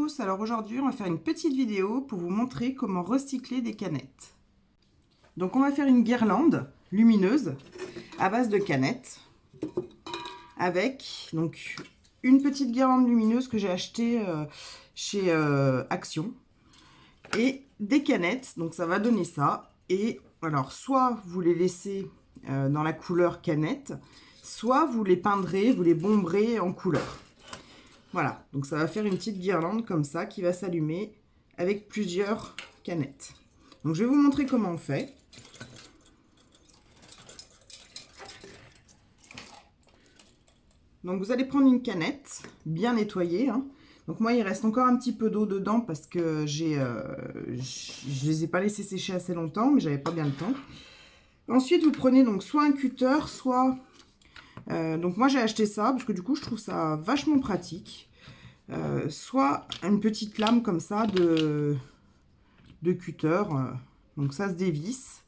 tous, alors aujourd'hui on va faire une petite vidéo pour vous montrer comment recycler des canettes. Donc on va faire une guirlande lumineuse à base de canettes avec donc une petite guirlande lumineuse que j'ai achetée chez Action et des canettes, donc ça va donner ça. Et alors soit vous les laissez dans la couleur canette, soit vous les peindrez, vous les bomberez en couleur. Voilà, donc ça va faire une petite guirlande comme ça qui va s'allumer avec plusieurs canettes. Donc je vais vous montrer comment on fait. Donc vous allez prendre une canette bien nettoyée, hein. Donc moi il reste encore un petit peu d'eau dedans parce que je les ai pas laissés sécher assez longtemps, mais j'avais pas bien le temps. Ensuite vous prenez donc soit un cutter, soit... donc moi j'ai acheté ça parce que du coup je trouve ça vachement pratique. Soit une petite lame comme ça de cutter, donc ça se dévisse.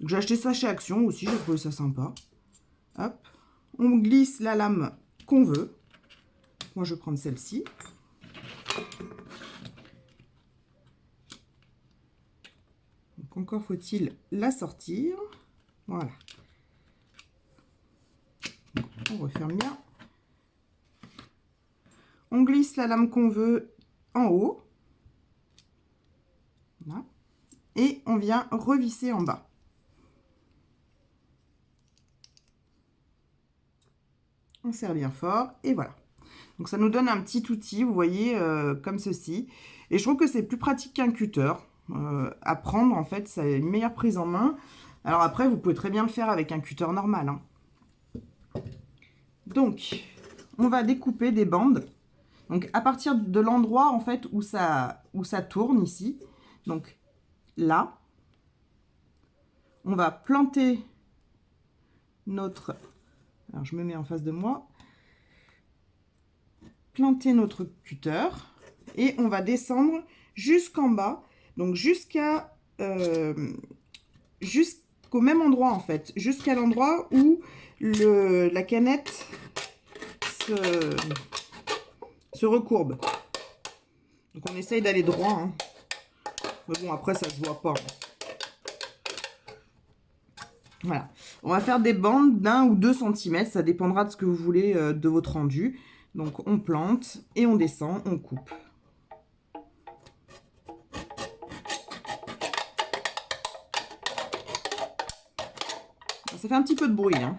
J'ai acheté ça chez Action aussi, j'ai trouvé ça sympa. Hop, on glisse la lame qu'on veut. Moi je vais prendre celle-ci. Donc encore faut-il la sortir. Voilà. On referme bien. On glisse la lame qu'on veut en haut. Voilà. Et on vient revisser en bas. On serre bien fort et voilà. Donc ça nous donne un petit outil, vous voyez, comme ceci. Et je trouve que c'est plus pratique qu'un cutter. À prendre, en fait, ça a une meilleure prise en main. Alors après, vous pouvez très bien le faire avec un cutter normal, hein. Donc, on va découper des bandes. Donc à partir de l'endroit, en fait, où ça tourne ici. Donc là, on va planter notre... Alors je me mets en face de moi. Planter notre cutter et on va descendre jusqu'en bas, donc jusqu'au même endroit en fait, jusqu'à l'endroit où la canette se recourbe. Donc on essaye d'aller droit, hein. Mais bon, après ça se voit pas. Voilà, on va faire des bandes d'1 ou 2 cm, ça dépendra de ce que vous voulez de votre rendu. Donc on plante et on descend, on coupe. Ça fait un petit peu de bruit, hein.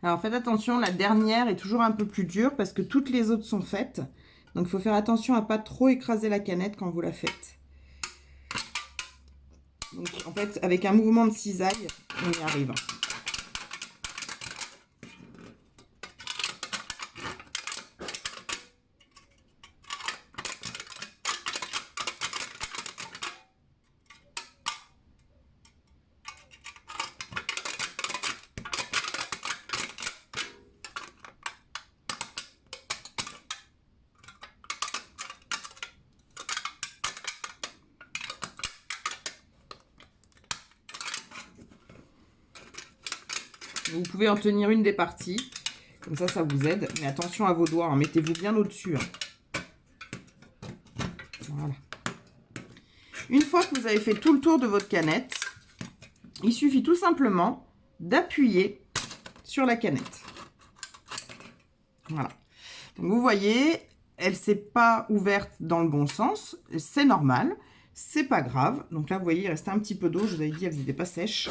Alors faites attention, la dernière est toujours un peu plus dure parce que toutes les autres sont faites. Donc il faut faire attention à ne pas trop écraser la canette quand vous la faites. Donc, en fait, avec un mouvement de cisaille, on y arrive. Vous pouvez en tenir une des parties. Comme ça, ça vous aide. Mais attention à vos doigts. Hein. Mettez-vous bien au-dessus. Hein. Voilà. Une fois que vous avez fait tout le tour de votre canette, il suffit tout simplement d'appuyer sur la canette. Voilà. Donc, vous voyez, elle ne s'est pas ouverte dans le bon sens. C'est normal. C'est pas grave. Donc là, vous voyez, il restait un petit peu d'eau. Je vous avais dit, elles n'étaient pas sèches.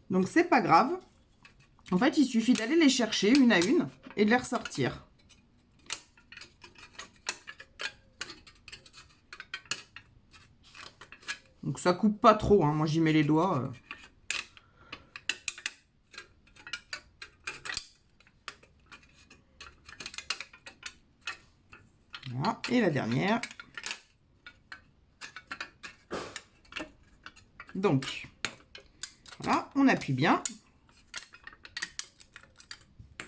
Donc, c'est pas grave. En fait, il suffit d'aller les chercher une à une et de les ressortir. Donc, ça coupe pas trop. Hein. Moi, j'y mets les doigts. Voilà. Et la dernière. Donc, voilà, on appuie bien.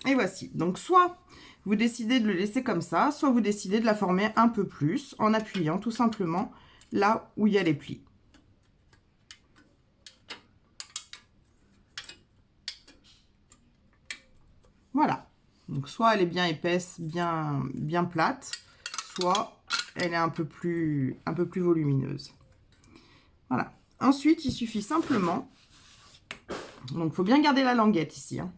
Et voici. Donc, soit vous décidez de le laisser comme ça, soit vous décidez de la former un peu plus en appuyant tout simplement là où il y a les plis. Voilà. Donc, soit elle est bien épaisse, bien plate, soit elle est un peu plus volumineuse. Voilà. Ensuite, il suffit simplement... Donc, il faut bien garder la languette ici. Hein.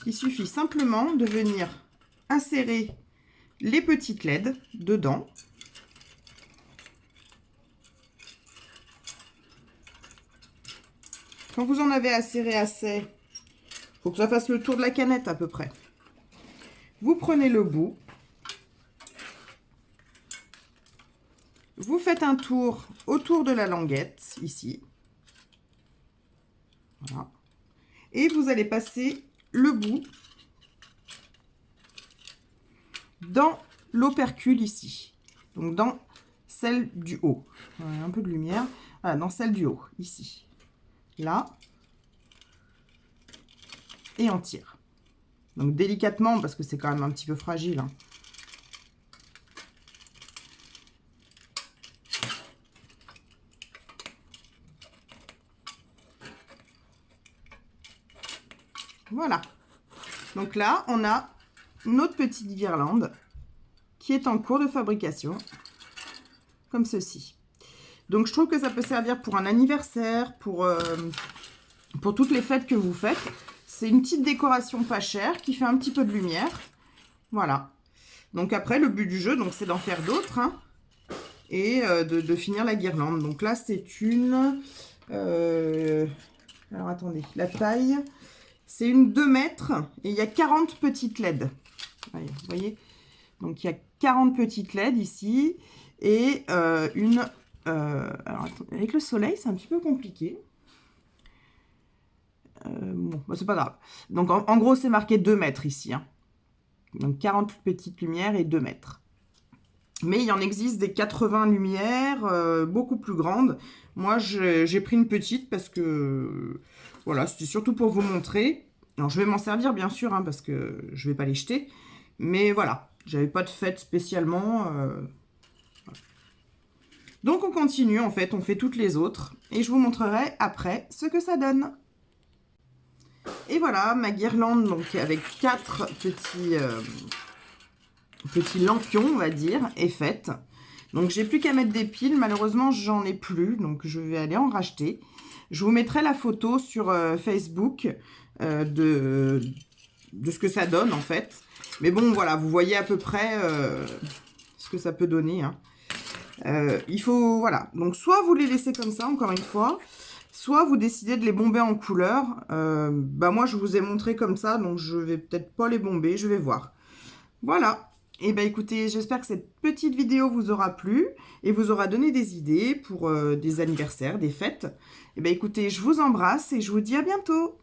Il suffit simplement de venir insérer les petites LED dedans. Quand vous en avez inséré assez, il faut que ça fasse le tour de la canette à peu près. Vous prenez le bout. Vous faites un tour autour de la languette, ici. Voilà. Et vous allez passer le bout dans l'opercule ici. Donc, dans celle du haut. Voilà, un peu de lumière. Voilà, dans celle du haut, ici. Là. Et on tire. Donc, délicatement, parce que c'est quand même un petit peu fragile. Hein. Voilà. Donc là, on a notre petite guirlande qui est en cours de fabrication, comme ceci. Donc, je trouve que ça peut servir pour un anniversaire, pour toutes les fêtes que vous faites. C'est une petite décoration pas chère qui fait un petit peu de lumière. Voilà. Donc après, le but du jeu, c'est d'en faire d'autres hein, et de finir la guirlande. Donc là, c'est une... alors, attendez. La taille... C'est une 2 mètres et il y a 40 petites LED. Allez, vous voyez? Donc, il y a 40 petites LED ici. Et une... alors, attendez, avec le soleil, c'est un petit peu compliqué. Bon, bah, c'est pas grave. Donc, en gros, c'est marqué 2 mètres ici. Hein. Donc, 40 petites lumières et 2 mètres. Mais il y en existe des 80 lumières, beaucoup plus grandes. Moi, j'ai pris une petite parce que... Voilà, c'était surtout pour vous montrer. Alors, je vais m'en servir, bien sûr, hein, parce que je ne vais pas les jeter. Mais voilà, j'avais pas de fête spécialement. Voilà. Donc, on continue, en fait, on fait toutes les autres. Et je vous montrerai après ce que ça donne. Et voilà, ma guirlande, donc avec 4 petits lampions, on va dire, est faite. Donc, j'ai plus qu'à mettre des piles. Malheureusement, j'en ai plus, donc je vais aller en racheter. Je vous mettrai la photo sur Facebook de ce que ça donne, en fait. Mais bon, voilà, vous voyez à peu près ce que ça peut donner. Hein. Il faut, voilà. Donc, soit vous les laissez comme ça, encore une fois, soit vous décidez de les bomber en couleur. Bah, moi, je vous ai montré comme ça, donc je vais peut-être pas les bomber, je vais voir. Voilà. Et ben écoutez, j'espère que cette petite vidéo vous aura plu et vous aura donné des idées pour des anniversaires, des fêtes. Et ben écoutez, je vous embrasse et je vous dis à bientôt.